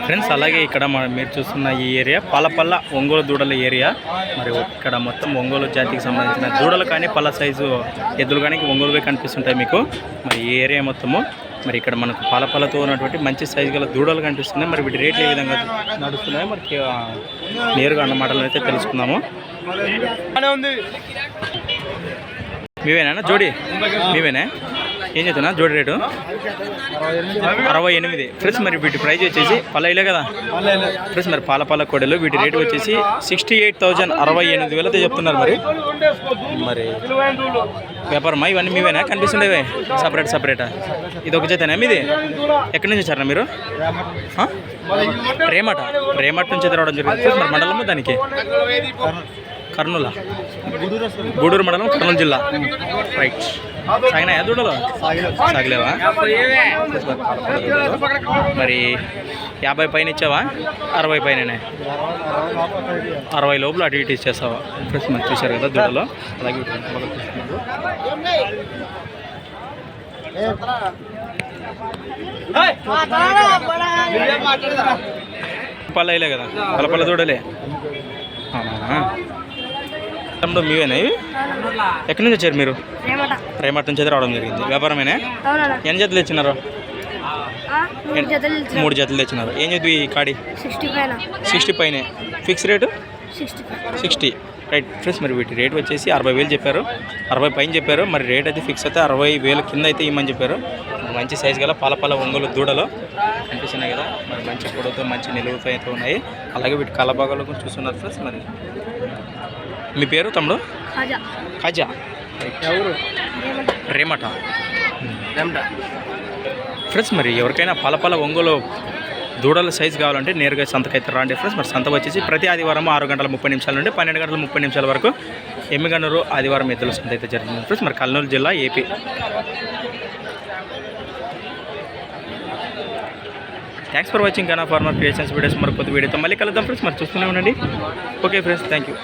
Friends అలాగే ఇక్కడ మీరు చూస్తున్న ఈ ఏరియా పాలపల్ల ఒంగోలు దూడల ఏరియా. మరి ఇక్కడ మొత్తం ఒంగోలు జాతికి సంబంధించిన దూడలు కానీ పళ్ళ సైజు ఎద్దులు కానీ ఒంగోలుగా కనిపిస్తుంటాయి మీకు. మరి ఈ ఏరియా మొత్తము మరి ఇక్కడ మనకు పాలపల్లతో ఉన్నటువంటి మంచి సైజు గల దూడలు కనిపిస్తున్నాయి. మరి వీటి రేట్లు ఏ విధంగా నడుస్తున్నాయో మనకి నేరుగా అన్న మాటలు అయితే తెలుసుకుందాము. మీవేనా జోడి? మీవేనా? ఏం చెప్తున్నా జోడి రేటు 68 ఫ్రెండ్స్. మరి వీటి ప్రైజ్ వచ్చేసి పల్లెలే కదా ఫ్రెండ్స్. మరి పాలపల్ల కోడలు వీటి రేటు వచ్చేసి 68,000 68,000 చెప్తున్నారు. మరి వ్యాపారమా ఇవన్నీ మీవేనా కనిపిస్తుండేవే? సపరేటా? ఇది ఒక జతనా మీది? ఎక్కడి నుంచి వచ్చారా మీరు? రేమట నుంచి రావడం జరిగింది. మరి మండలము దానికి కర్నూలు, గూడూరు మండలం, కర్నూలు జిల్లా. రైట్. సాగినాయా దూడలు? సాగలేవా? మరి 50 పైన ఇచ్చావా? 60 పైననే? 60 లోపల అటు ఇటు ఇచ్చేస్తావా? ఫ్రెండ్స్ మరి చూశారు కదా దూడలు. అలాగే పల్లెలే కదా, పల్ల దూడలే. తమ్ముడు మీవేనా ఇవి? ఎక్కడి నుంచి వచ్చారు మీరు? రేమట నుంచి అయితే రావడం జరిగింది. వ్యాపారమేనా? ఎన్ని జతలు తెచ్చినారు? 3 జతలు తెచ్చినారు. ఏం చదువు ఈ కాడి? 60 పైనే. Fix rate 60. Right friends. మరి వీటి రేట్ వచ్చేసి 60,000 చెప్పారు, 60 పైన చెప్పారు. మరి రేట్ అయితే ఫిక్స్ అయితే 60,000 కింద అయితే ఇవ్వమని చెప్పారు. మంచి సైజు గల పాలపల్ల ఒంగోలు దూడలు కనిపిస్తున్నాయి కదా. మరి మంచి పొడవుతో మంచి నిలువుతో అయితే ఉన్నాయి. అలాగే వీటి కళ్ళభాగాలు కూడా చూస్తున్నారు ఫ్రెండ్స్. మరి మీ పేరు తమ్ముడు? ఖాజా. రేమట ఫ్రెండ్స్. మరి ఎవరికైనా పాలపల్ల ఒంగోలు దూడల సైజు కావాలంటే నేరుగా సంతకైతే రాండి ఫ్రెండ్స్. మరి సంత వచ్చేసి ప్రతి ఆదివారం 6:30 నుండి 12:30 వరకు ఎమ్మిగనూరు ఆదివారం ఎద్దుల సంత అయితే జరుగుతుంది ఫ్రెండ్స్. మరి కర్నూలు జిల్లా AP. Thanks for watching Gana farmer creations videos. మరి కొత్త వీడియోతో మళ్ళీ కలుద్దాం ఫ్రెండ్స్. మరి చూస్తూనే ఉండండి. Okay friends, thank you.